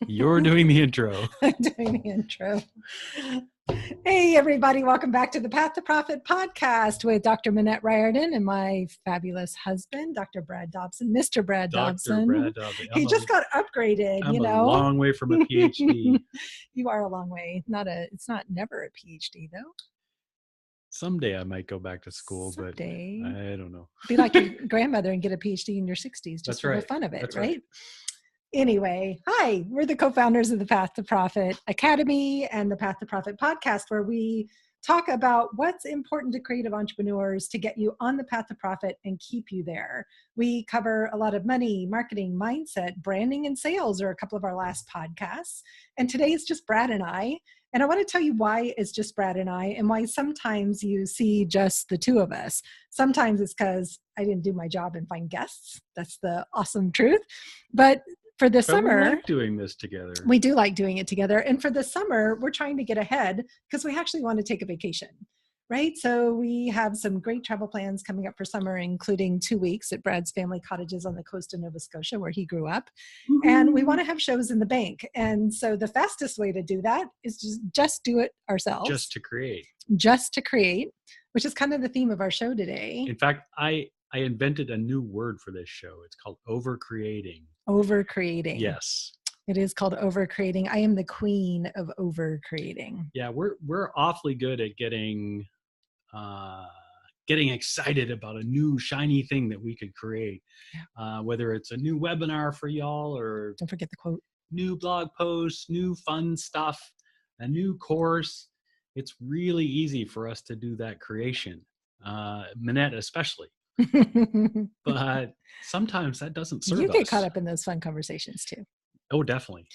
You're doing the intro. I'm doing the intro. Hey, everybody. Welcome back to the Path to Profit podcast with Dr. Minette Riordan and my fabulous husband, Dr. Brad Dobson, Mr. Brad Dr. Dobson. Brad Dobson. He just got upgraded, I'm a long way from a PhD. You are a long way. It's not never a PhD, though. Someday I might go back to school, Someday. but I don't know. Be like your grandmother and get a PhD in your 60s just for the fun of it, That's right? Anyway, hi, we're the co-founders of the Path to Profit Academy and the Path to Profit podcast, where we talk about what's important to creative entrepreneurs to get you on the path to profit and keep you there. We cover a lot of money, marketing, mindset, branding, and sales are a couple of our last podcasts. And today it's just Brad and I. And I want to tell you why it's just Brad and I, and why sometimes you see just the two of us. Sometimes it's because I didn't do my job and find guests. That's the awesome truth. But for the summer, we like doing this together. We do like doing it together. And for the summer, we're trying to get ahead because we actually want to take a vacation, right? So we have some great travel plans coming up for summer, including 2 weeks at Brad's family cottages on the coast of Nova Scotia, where he grew up. Mm-hmm. And we want to have shows in the bank. And so the fastest way to do that is just do it ourselves. Just to create, which is kind of the theme of our show today. In fact, I invented a new word for this show. It's called overcreating. Overcreating. Yes. It is called overcreating. I am the queen of overcreating. Yeah, we're awfully good at getting excited about a new shiny thing that we could create. Yeah. Whether it's a new webinar for y'all or don't forget the quote. New blog posts, new fun stuff, a new course. It's really easy for us to do that creation. Minette especially. But sometimes that doesn't serve us. You get caught up in those fun conversations too. Oh, definitely.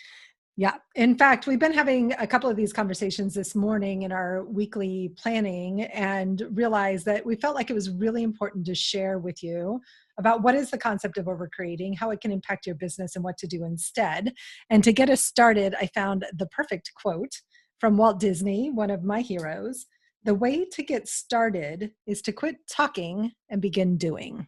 Yeah. In fact, we've been having a couple of these conversations this morning in our weekly planning and realized that we felt like it was really important to share with you about what is the concept of overcreating, how it can impact your business, and what to do instead. And to get us started, I found the perfect quote from Walt Disney, one of my heroes. The way to get started is to quit talking and begin doing.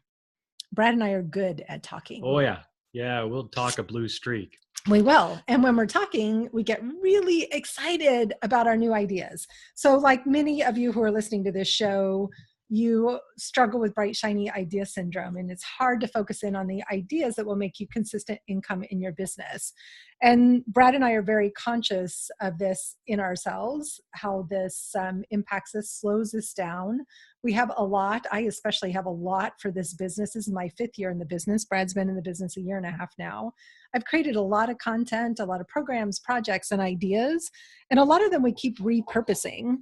Brad and I are good at talking. Oh, yeah. Yeah, we'll talk a blue streak. We will. And when we're talking, we get really excited about our new ideas. So like many of you who are listening to this show, you struggle with bright, shiny idea syndrome, and it's hard to focus in on the ideas that will make you consistent income in your business. And Brad and I are very conscious of this in ourselves, how this impacts us, slows us down. We have a lot. I especially have a lot for this business. This is my 5th year in the business. Brad's been in the business a year and a half now. I've created a lot of content, a lot of programs, projects, and ideas, and a lot of them we keep repurposing.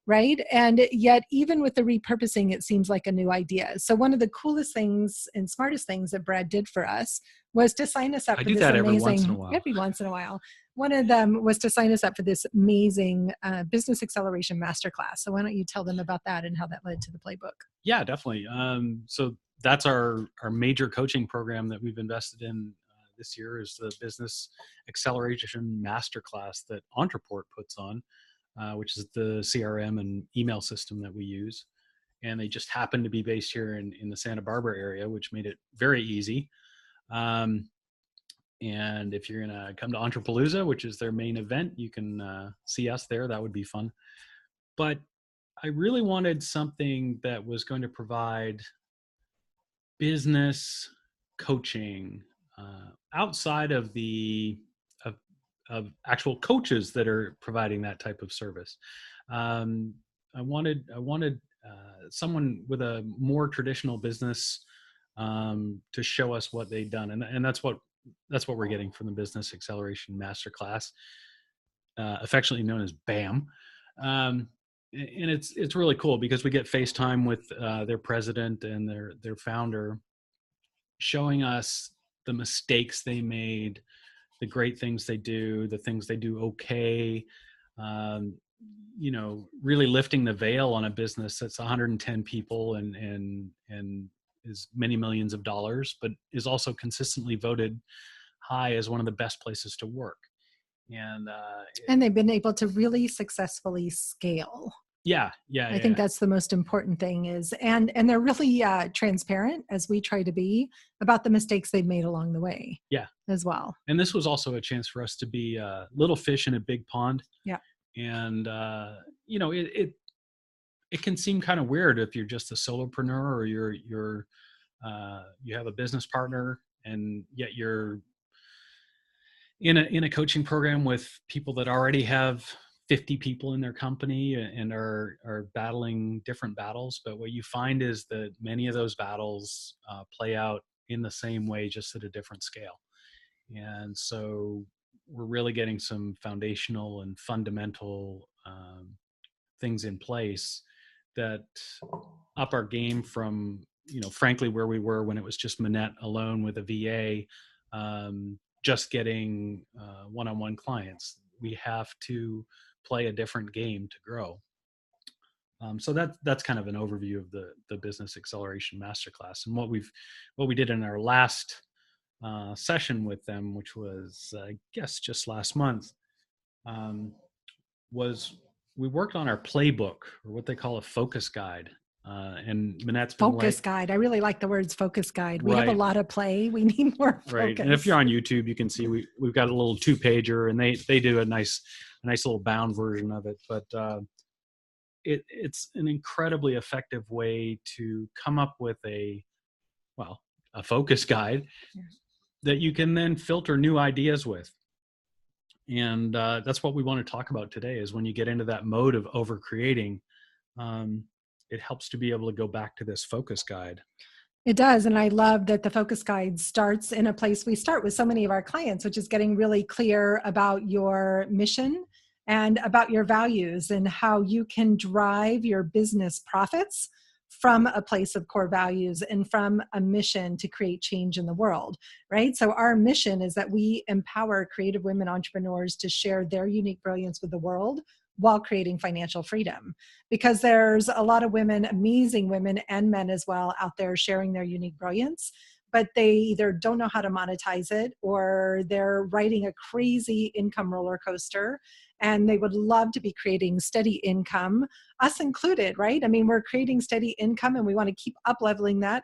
Right. And yet, even with the repurposing, it seems like a new idea. So one of the coolest things and smartest things that Brad did for us was to sign us up for this amazing, every once in a while. One of them was to sign us up for this amazing business acceleration masterclass. So why don't you tell them about that and how that led to the Playbook? Yeah, definitely. So that's our major coaching program that we've invested in this year is the business acceleration masterclass that Entreport puts on. Which is the CRM and email system that we use. And they just happen to be based here in the Santa Barbara area, which made it very easy. And if you're going to come to Entrepalooza, which is their main event, you can see us there. That would be fun. But I really wanted something that was going to provide business coaching outside of of actual coaches that are providing that type of service. I wanted someone with a more traditional business to show us what they've done, and that's what we're getting from the Business Acceleration Masterclass, affectionately known as BAM. And it's really cool because we get FaceTime with their president and their founder, showing us the mistakes they made, the great things they do, the things they do okay, really lifting the veil on a business that's 110 people and is many millions of dollars, but is also consistently voted high as one of the best places to work. And they've been able to really successfully scale. I think Yeah. that's the most important thing is, and they're really transparent, as we try to be, about the mistakes they've made along the way Yeah. as well. And this was also a chance for us to be little fish in a big pond. Yeah. And, it can seem kind of weird if you're just a solopreneur or you have a business partner and yet you're in a coaching program with people that already have 50 people in their company and are battling different battles. But what you find is that many of those battles play out in the same way, just at a different scale. And so we're really getting some foundational and fundamental things in place that up our game from, frankly, where we were when it was just Manette alone with a VA, just getting one-on-one clients. We have to play a different game to grow. So that's kind of an overview of the Business Acceleration Masterclass. And what we did in our last session with them, which was I guess just last month, was we worked on our playbook, or what they call a focus guide. And Manette's been Focus guide. I really like the words focus guide. We have a right, lot of play. We need more right. And if focus. you're on YouTube, you can see we've got a little 2-pager, and they do a nice little bound version of it. But it's an incredibly effective way to come up with a focus guide that you can then filter new ideas with. And that's what we want to talk about today, is when you get into that mode of over creating, it helps to be able to go back to this focus guide. It does. And I love that the focus guide starts in a place we start with so many of our clients, which is getting really clear about your mission and about your values and how you can drive your business profits from a place of core values and from a mission to create change in the world, right? So our mission is that we empower creative women entrepreneurs to share their unique brilliance with the world while creating financial freedom. Because there's a lot of women, amazing women and men as well, out there sharing their unique brilliance, but they either don't know how to monetize it, or they're riding a crazy income roller coaster and they would love to be creating steady income, us included, right? I mean, we're creating steady income and we want to keep up leveling that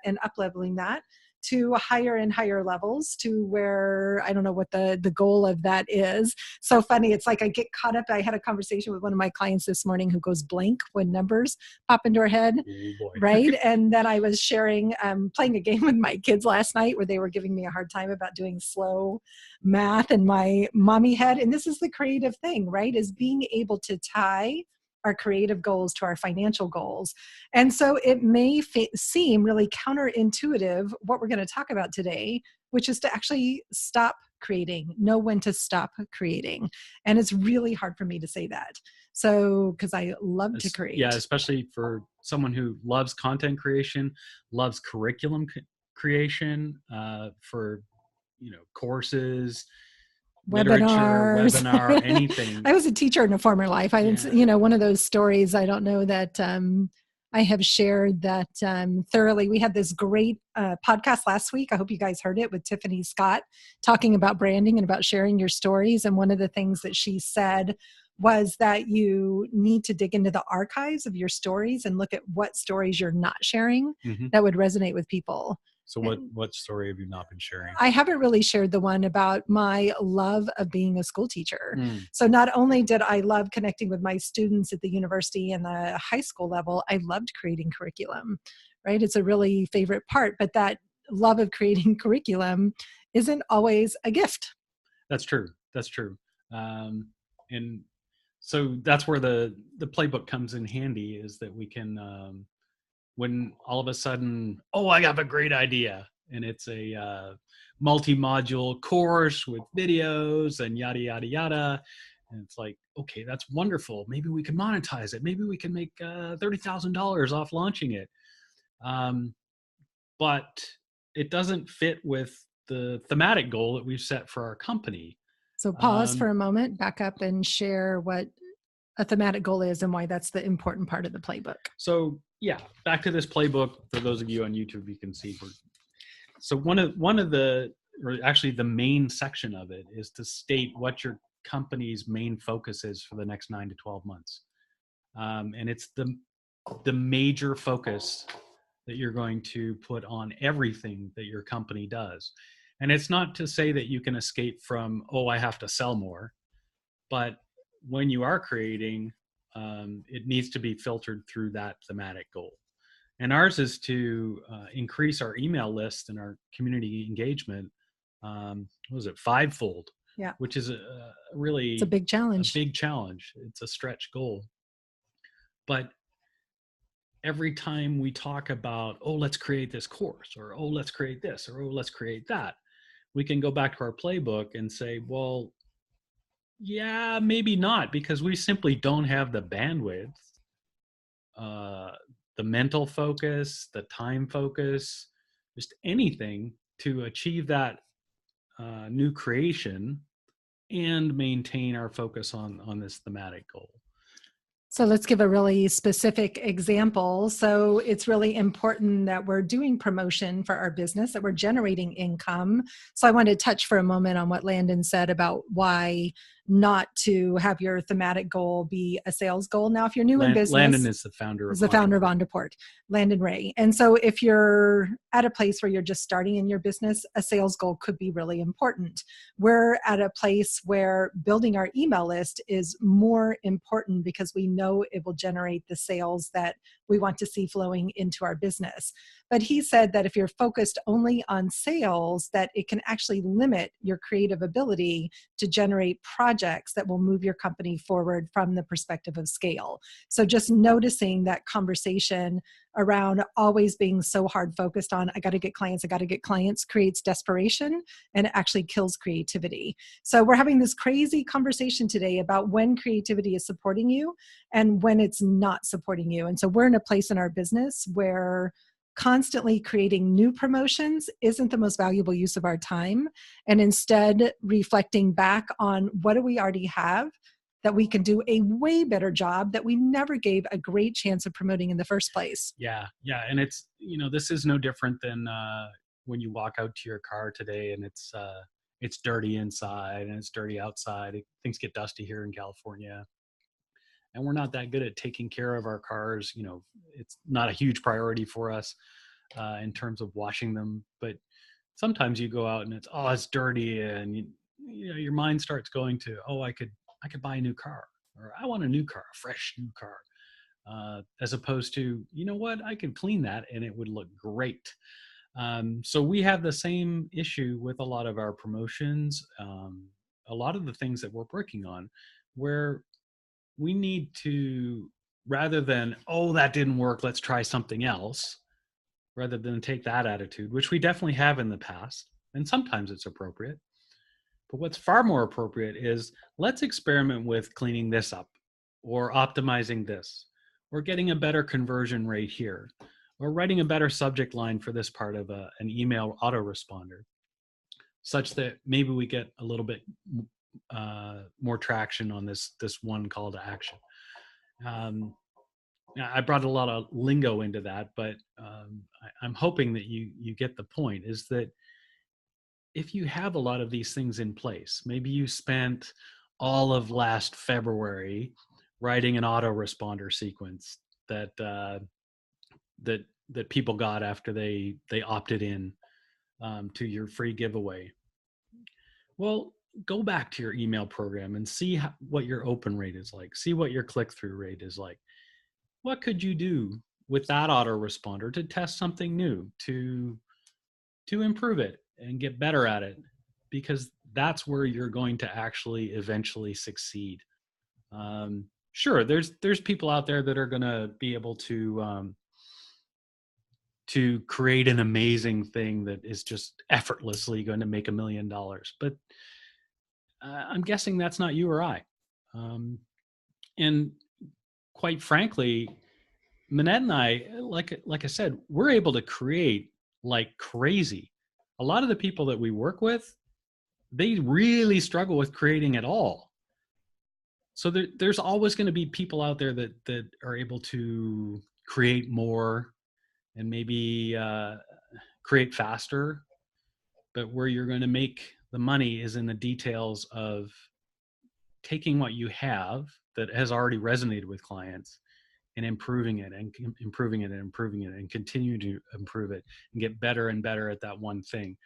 to higher and higher levels, to where I don't know what the goal of that is. So funny. It's like I get caught up. I had a conversation with one of my clients this morning who goes blank when numbers pop into her head. Oh boy. Right. And then I was sharing, playing a game with my kids last night where they were giving me a hard time about doing slow math in my mommy head. And this is the creative thing, right? Is being able to tie our creative goals to our financial goals. And so it may seem really counterintuitive what we're going to talk about today, which is to actually stop creating, know when to stop creating. And it's really hard for me to say that. So, because I love to create. Yeah, especially for someone who loves content creation, loves curriculum creation, for, courses, Webinars, literature, webinar, anything. I was a teacher in a former life. One of those stories, I don't know that I have shared that thoroughly. We had this great podcast last week. I hope you guys heard it, with Tiffany Scott, talking about branding and about sharing your stories. And one of the things that she said was that you need to dig into the archives of your stories and look at what stories you're not sharing that would resonate with people. So what story have you not been sharing? I haven't really shared the one about my love of being a school teacher. So not only did I love connecting with my students at the university and the high school level, I loved creating curriculum, right? It's a really favorite part, but that love of creating curriculum isn't always a gift. That's true. And so that's where the playbook comes in handy, is that we can, when all of a sudden, I got a great idea, and it's a multi-module course with videos and yada, yada, yada. And it's like, okay, that's wonderful. Maybe we can monetize it. Maybe we can make $30,000 off launching it. But it doesn't fit with the thematic goal that we've set for our company. So pause for a moment, back up and share what a thematic goal is and why that's the important part of the playbook. So yeah, back to this playbook. For those of you on YouTube, you can see. So one of the, or actually the main section of it, is to state what your company's main focus is for the next 9 to 12 months. And it's the major focus that you're going to put on everything that your company does. And it's not to say that you can escape from, oh, I have to sell more, but when you are creating, it needs to be filtered through that thematic goal. And ours is to increase our email list and our community engagement. What was it, fivefold? Yeah. Which is a It's a really big a challenge. big challenge. It's a stretch goal. But every time we talk about, oh, let's create this course, or oh, let's create this, or oh, let's create that, we can go back to our playbook and say, well, yeah, maybe not, because we simply don't have the bandwidth, uh, the mental focus, the time focus, just anything to achieve that new creation and maintain our focus on this thematic goal. So let's give a really specific example. So it's really important that we're doing promotion for our business, that we're generating income. So I want to touch for a moment on what Landon said about why not to have your thematic goal be a sales goal. Now, if you're new in Landon business, is the founder is of the founder of Entreport. Ondeport, Landon Ray. And so if you're at a place where you're just starting in your business, a sales goal could be really important. We're at a place where building our email list is more important because we know it will generate the sales that we want to see flowing into our business. But he said that if you're focused only on sales, that it can actually limit your creative ability to generate projects that will move your company forward from the perspective of scale. So just noticing that conversation around always being so hard focused on, I got to get clients creates desperation and it actually kills creativity. So we're having this crazy conversation today about when creativity is supporting you and when it's not supporting you. And so we're in a place in our business where constantly creating new promotions isn't the most valuable use of our time, and instead reflecting back on what do we already have that we can do a way better job that we never gave a great chance of promoting in the first place. Yeah, yeah, and it's, this is no different than when you walk out to your car today and it's dirty inside and it's dirty outside. Things get dusty here in California, and we're not that good at taking care of our cars. It's not a huge priority for us in terms of washing them, but sometimes you go out and it's dirty, and your mind starts going to, oh, I could buy a new car, or I want a new car, a fresh new car, as opposed to, you know what, I could clean that and it would look great. So we have the same issue with a lot of our promotions, a lot of the things that we're working on, where we need to, rather than, oh, that didn't work, let's try something else, rather than take that attitude, which we definitely have in the past, and sometimes it's appropriate. But what's far more appropriate is, let's experiment with cleaning this up, or optimizing this, or getting a better conversion rate here, or writing a better subject line for this part of an email autoresponder, such that maybe we get a little bit more traction on this one call to action. I brought a lot of lingo into that, but I'm hoping that you get the point, is that if you have a lot of these things in place, maybe you spent all of last February writing an autoresponder sequence that people got after they opted in to your free giveaway. Well, go back to your email program and see what your open rate is like. See what your click-through rate is like. What could you do with that autoresponder to test something new, to improve it and get better at it? Because that's where you're going to actually eventually succeed. Sure, there's people out there that are going to be able to create an amazing thing that is just effortlessly going to make $1 million, but I'm guessing that's not you or I. And quite frankly, Manette and I, like I said, we're able to create like crazy. A lot of the people that we work with, they really struggle with creating at all. So there's always going to be people out there that are able to create more and maybe create faster. But where you're going to make the money is in the details of taking what you have that has already resonated with clients and improving it and improving it and improving it and continue to improve it and get better and better at that one thing,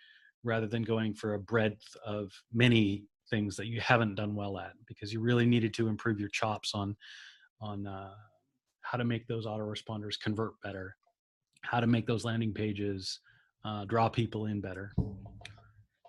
rather than going for a breadth of many things that you haven't done well at, because you really needed to improve your chops on how to make those autoresponders convert better, how to make those landing pages draw people in better.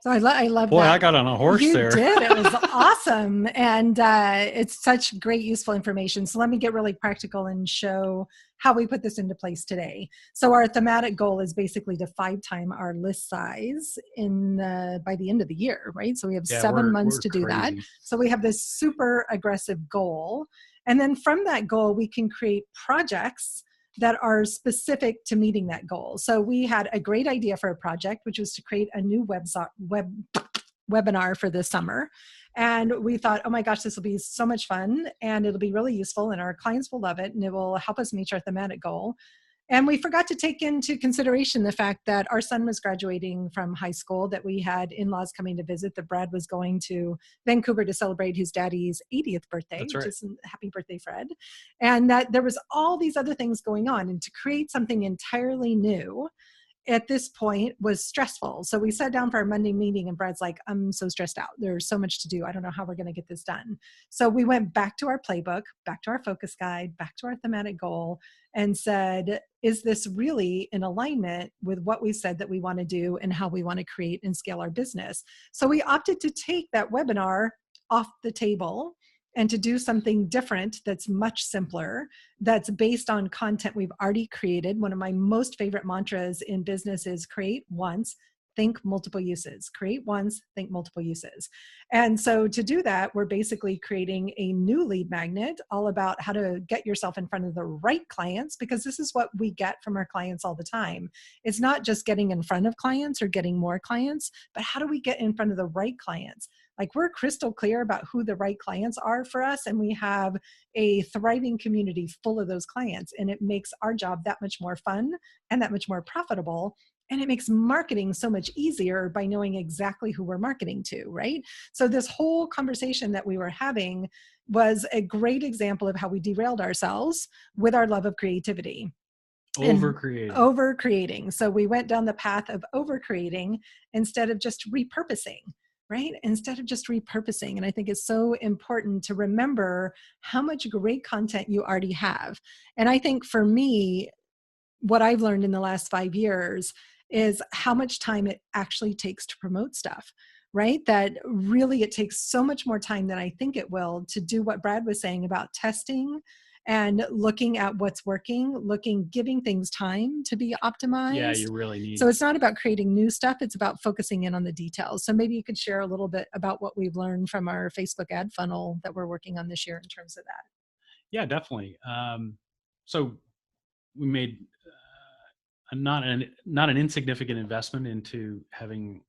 So I love Boy, I that. got on a horse You there. did. It was awesome. And it's such great, useful information. So let me get really practical and show how we put this into place today. So our thematic goal is basically to 5x our list size by the end of the year, right? So we have Yeah, 7 months we're to do that. crazy. So we have this super aggressive goal. And then from that goal, we can create projects that are specific to meeting that goal. So we had a great idea for a project, which was to create a new webinar for this summer. And we thought, oh my gosh, this will be so much fun and it'll be really useful and our clients will love it and it will help us meet our thematic goal. And we forgot to take into consideration the fact that our son was graduating from high school, that we had in-laws coming to visit, that Brad was going to Vancouver to celebrate his daddy's 80th birthday, That's which right. is happy birthday, Fred. And that there was all these other things going on. And to create something entirely new at this point was stressful. So we sat down for our Monday meeting and Brad's like, I'm so stressed out. There's so much to do. I don't know how we're going to get this done. So we went back to our playbook, back to our focus guide, back to our thematic goal and said, is this really in alignment with what we said that we want to do and how we want to create and scale our business? So we opted to take that webinar off the table and to do something different that's much simpler, that's based on content we've already created. One of my most favorite mantras in business is create once, think multiple uses. Create once, think multiple uses. And so to do that, we're basically creating a new lead magnet all about how to get yourself in front of the right clients, because this is what we get from our clients all the time. It's not just getting in front of clients or getting more clients, but how do we get in front of the right clients? Like, we're crystal clear about who the right clients are for us, and we have a thriving community full of those clients, and it makes our job that much more fun and that much more profitable. And it makes marketing so much easier by knowing exactly who we're marketing to, right? So this whole conversation that we were having was a great example of how we derailed ourselves with our love of creativity. And Over-creating. over creating. So we went down the path of over creating instead of just repurposing, right? Instead of just repurposing. And I think it's so important to remember how much great content you already have. And I think for me, what I've learned in the last 5 years is how much time it actually takes to promote stuff, right? That really it takes so much more time than I think it will to do what Brad was saying about testing and looking at what's working, giving things time to be Yeah, optimized. you really So need. it's not about creating new stuff, it's about focusing in on the details. So maybe you could share a little bit about what we've learned from our Facebook ad funnel that we're working on this year in terms of that. Yeah, definitely. So we made not an insignificant investment into having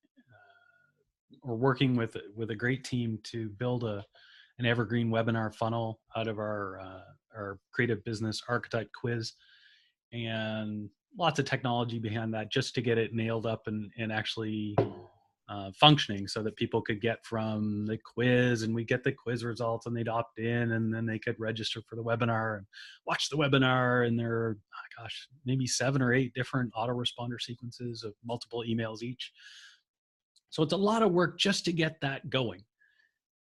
or working with a great team to build an evergreen webinar funnel out of our creative business archetype quiz, and lots of technology behind that just to get it nailed up and actually functioning, so that people could get from the quiz and we get the quiz results and they'd opt in and then they could register for the webinar and watch the webinar. And there are, oh gosh, maybe 7 or 8 different autoresponder sequences of multiple emails each. So it's a lot of work just to get that going.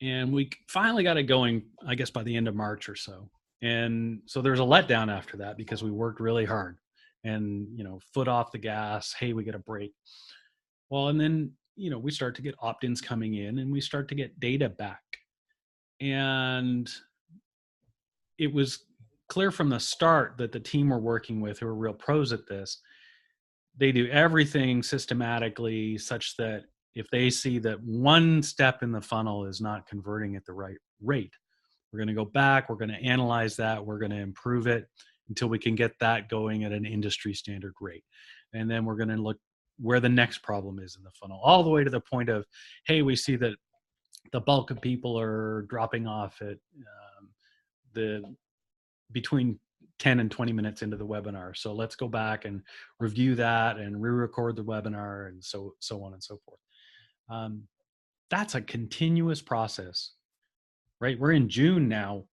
And we finally got it going, I guess, by the end of March or so. And so there's a letdown after that because we worked really hard and, foot off the gas. Hey, we get a break. Well, and then, we start to get opt-ins coming in and we start to get data back. And it was clear from the start that the team we're working with, who are real pros at this, they do everything systematically such that if they see that one step in the funnel is not converting at the right rate, we're going to go back, we're going to analyze that, we're going to improve it until we can get that going at an industry standard rate. And then we're going to look where the next problem is in the funnel, all the way to the point of, hey, we see that the bulk of people are dropping off at the between 10 and 20 minutes into the webinar. So let's go back and review that and re-record the webinar and so on and so forth. That's a continuous process, right? We're in June now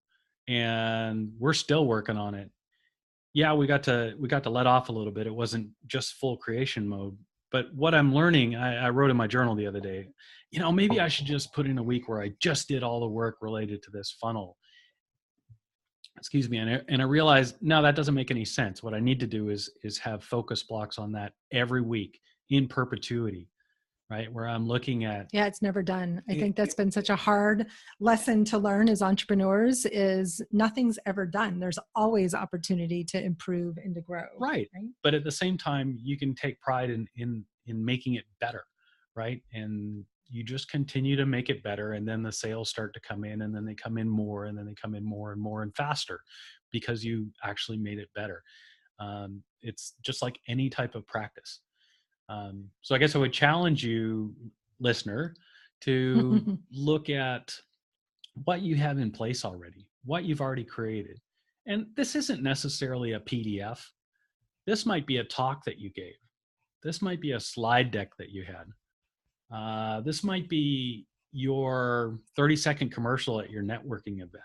and we're still working on it. Yeah, we got to let off a little bit. It wasn't just full creation mode. But what I'm learning, I wrote in my journal the other day, maybe I should just put in a week where I just did all the work related to this funnel. Excuse me. And I realized, no, that doesn't make any sense. What I need to do is have focus blocks on that every week in perpetuity, right? Where I'm looking at Yeah, it's never done. I it, think that's been such a hard lesson to learn as entrepreneurs is nothing's ever done. There's always opportunity to improve and to grow, right. right? But at the same time, you can take pride in making it better, right? And you just continue to make it better, and then the sales start to come in, and then they come in more, and then they come in more and more and faster because you actually made it better. It's just like any type of practice. So I guess I would challenge you, listener, to look at what you have in place already, what you've already created. And this isn't necessarily a PDF. This might be a talk that you gave. This might be a slide deck that you had. This might be your 30-second commercial at your networking event.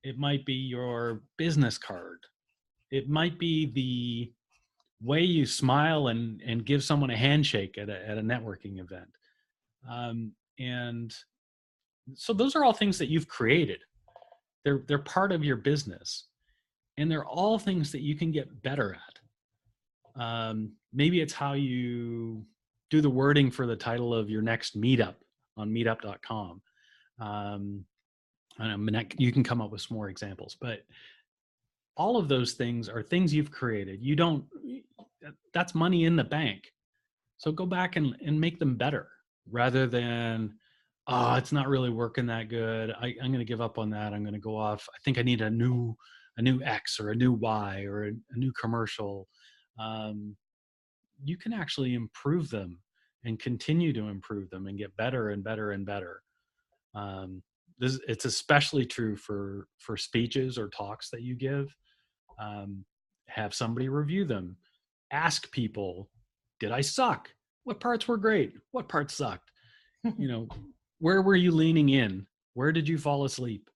It might be your business card. It might be the way you smile and give someone a handshake at a networking event. And so those are all things that you've created. They're part of your business, and they're all things that you can get better at. Maybe it's how you do the wording for the title of your next meetup on meetup.com. You can come up with some more examples, but all of those things are things you've created. That's money in the bank. So go back and make them better rather than, oh, it's not really working that good. I'm going to give up on that. I'm going to go off. I think I need a new X or a new Y or a new commercial. You can actually improve them and continue to improve them and get better and better and better. It's especially true for speeches or talks that you give. Have somebody review them. Ask people, did I suck? What parts were great? What parts sucked? Where were you leaning in? Where did you fall asleep?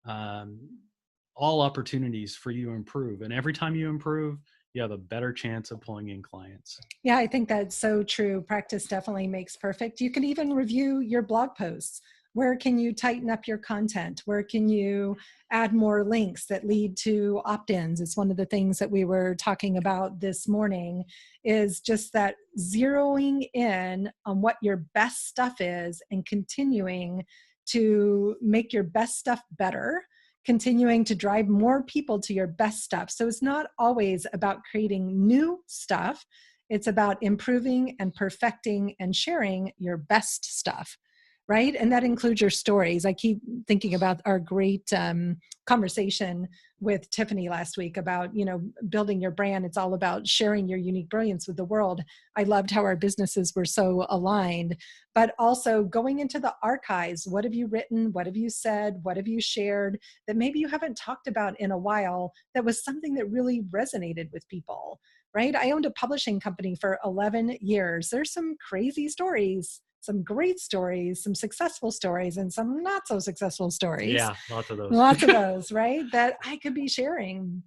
All opportunities for you to improve. And every time you improve, you have a better chance of pulling in clients. Yeah, I think that's so true. Practice definitely makes perfect. You can even review your blog posts. Where can you tighten up your content? Where can you add more links that lead to opt-ins? It's one of the things that we were talking about this morning is just that zeroing in on what your best stuff is and continuing to make your best stuff better, continuing to drive more people to your best stuff. So it's not always about creating new stuff. It's about improving and perfecting and sharing your best stuff, right? And that includes your stories. I keep thinking about our great conversation with Tiffany last week about, building your brand. It's all about sharing your unique brilliance with the world. I loved how our businesses were so aligned, but also going into the archives. What have you written? What have you said? What have you shared that maybe you haven't talked about in a while that was something that really resonated with people, right? I owned a publishing company for 11 years. There's some crazy stories, some great stories, some successful stories, and some not so successful stories. Yeah, lots of those. Lots of those, right? That I could be sharing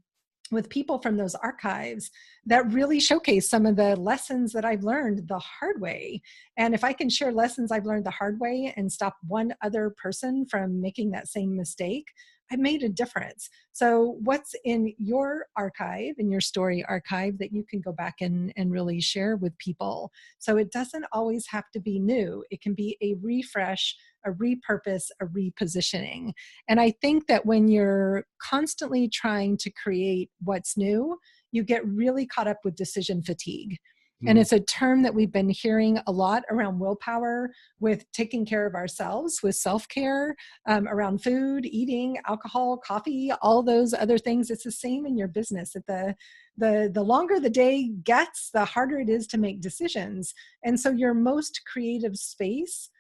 with people from those archives that really showcase some of the lessons that I've learned the hard way. And if I can share lessons I've learned the hard way and stop one other person from making that same mistake, I've made a difference. So what's in your archive, in your story archive, that you can go back and really share with people? So it doesn't always have to be new. It can be a refresh, a repurpose, a repositioning. And I think that when you're constantly trying to create what's new, you get really caught up with decision fatigue. And it's a term that we've been hearing a lot around willpower, with taking care of ourselves, with self-care, around food, eating, alcohol, coffee, all those other things. It's the same in your business. That the longer the day gets, the harder it is to make decisions. And so your most creative space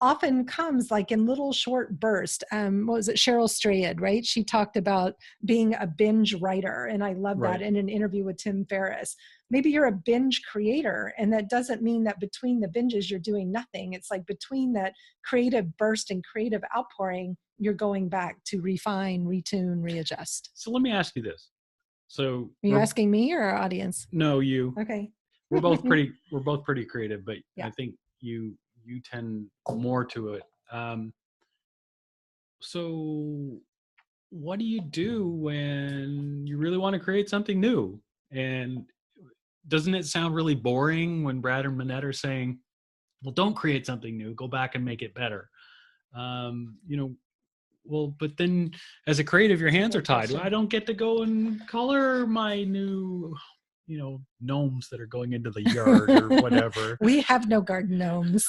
often comes like in little short bursts. What was it? Cheryl Strayed, right? She talked about being a binge writer. And I love that in an interview with Tim Ferriss. Maybe you're a binge creator, and that doesn't mean that between the binges you're doing nothing. It's like between that creative burst and creative outpouring, you're going back to refine, retune, readjust. So let me ask you this. So Are you asking me or our audience? no, you. Okay. We're both pretty creative, but Yeah. I think you tend more to it. So what do you do when you really want to create something new? And doesn't it sound really boring when Brad and Manette are saying, well, don't create something new, go back and make it better? You know, well, but then as a creative, your hands are Great tied. question. I don't get to go and color my new, gnomes that are going into the yard or whatever. We have no garden gnomes.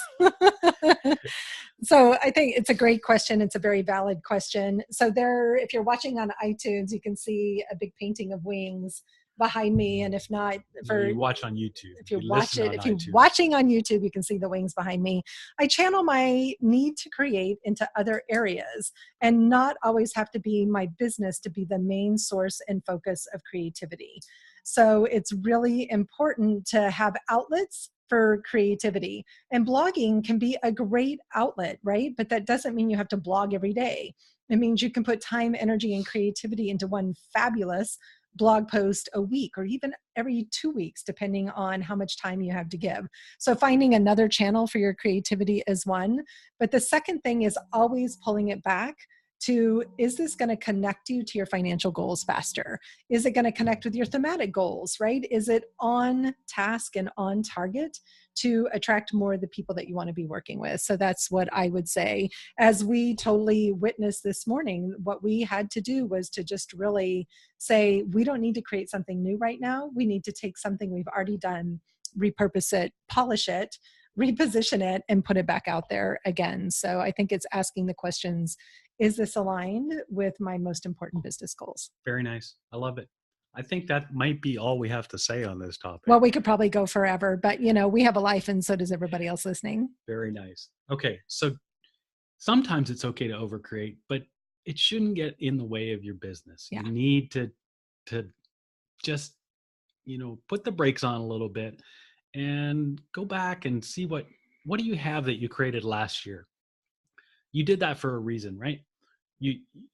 So I think it's a great question. It's a very valid question. So there, if you're watching on iTunes, you can see a big painting of wings behind me. And if not, No, for you watch on YouTube. if you You watch listen it, on if you're iTunes. watching on YouTube, you can see the wings behind me. I channel my need to create into other areas and not always have to be my business to be the main source and focus of creativity. So it's really important to have outlets for creativity. And blogging can be a great outlet, right? But that doesn't mean you have to blog every day. It means you can put time, energy, and creativity into one fabulous blog post a week or even every 2 weeks, depending on how much time you have to give. So finding another channel for your creativity is one. But the second thing is always pulling it back to, is this going to connect you to your financial goals faster? Is it going to connect with your thematic goals, right? Is it on task and on target to attract more of the people that you want to be working with? So that's what I would say. As we totally witnessed this morning, what we had to do was to just really say, we don't need to create something new right now. We need to take something we've already done, repurpose it, polish it, reposition it, and put it back out there again. So I think it's asking the questions, is this aligned with my most important business goals? Very nice. I love it. I think that might be all we have to say on this topic. Well, we could probably go forever, but we have a life and so does everybody else listening. Very nice. Okay. So sometimes it's okay to overcreate, but it shouldn't get in the way of your business. Yeah. You need to just, put the brakes on a little bit and go back and see what do you have that you created last year? You did that for a reason, right?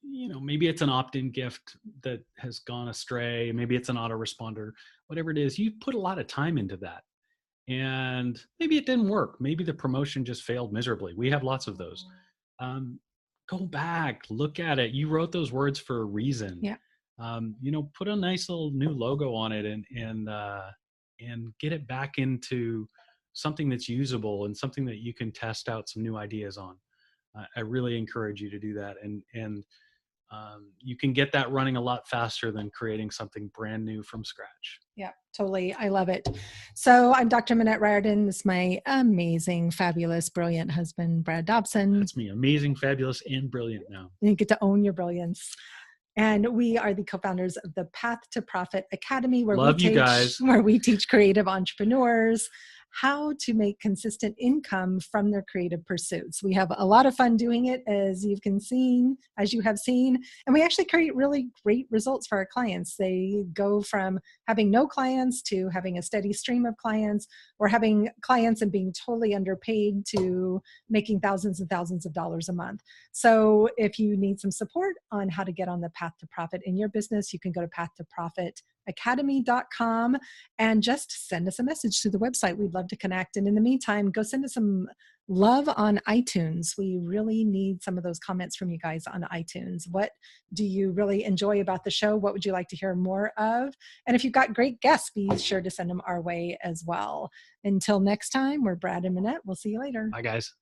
Maybe it's an opt-in gift that has gone astray, maybe it's an autoresponder, whatever it is. You put a lot of time into that, and maybe it didn't work. Maybe the promotion just failed miserably. We have lots of those. um, Go back, look at it. You wrote those words for a reason. Yeah. Put a nice little new logo on it, and get it back into something that's usable and something that you can test out some new ideas on. I really encourage you to do that, and you can get that running a lot faster than creating something brand new from scratch. Yeah, totally. I love it. So I'm Dr. Manette Riordan. This is my amazing, fabulous, brilliant husband, Brad Dobson. That's me. Amazing, fabulous, and brilliant now. You get to own your brilliance. And we are the co-founders of the Path to Profit Academy, where Love you guys. where we teach creative entrepreneurs how to make consistent income from their creative pursuits. We have a lot of fun doing it, as you have seen, and we actually create really great results for our clients. They go from having no clients to having a steady stream of clients, or having clients and being totally underpaid to making thousands and thousands of dollars a month. So if you need some support on how to get on the path to profit in your business, you can go to pathtoprofitacademy.com and just send us a message through the website. We'd love to connect. And in the meantime, go send us some love on iTunes. We really need some of those comments from you guys on iTunes. What do you really enjoy about the show? What would you like to hear more of? And if you've got great guests, be sure to send them our way as well. Until next time, we're Brad and Manette. We'll see you later. Bye, guys.